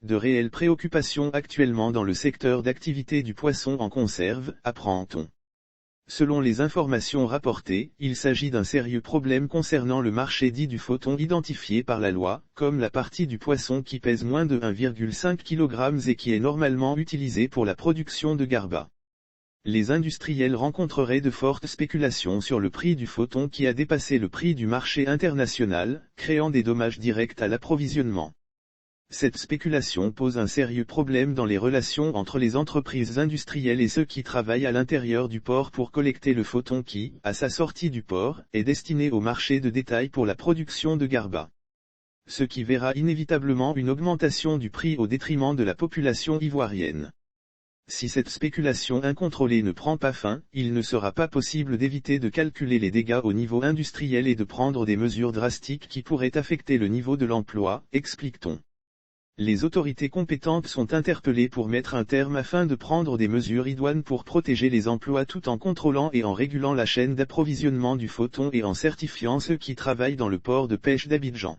De réelles préoccupations actuellement dans le secteur d'activité du poisson en conserve, apprend-on. Selon les informations rapportées, il s'agit d'un sérieux problème concernant le marché dit du photon identifié par la loi, comme la partie du poisson qui pèse moins de 1,5 kg et qui est normalement utilisée pour la production de garbas. Les industriels rencontreraient de fortes spéculations sur le prix du photon qui a dépassé le prix du marché international, créant des dommages directs à l'approvisionnement. Cette spéculation pose un sérieux problème dans les relations entre les entreprises industrielles et ceux qui travaillent à l'intérieur du port pour collecter le photon qui, à sa sortie du port, est destiné au marché de détail pour la production de garbas. Ce qui verra inévitablement une augmentation du prix au détriment de la population ivoirienne. Si cette spéculation incontrôlée ne prend pas fin, il ne sera pas possible d'éviter de calculer les dégâts au niveau industriel et de prendre des mesures drastiques qui pourraient affecter le niveau de l'emploi, explique-t-on. Les autorités compétentes sont interpellées pour mettre un terme afin de prendre des mesures idoines pour protéger les emplois tout en contrôlant et en régulant la chaîne d'approvisionnement du photon et en certifiant ceux qui travaillent dans le port de pêche d'Abidjan.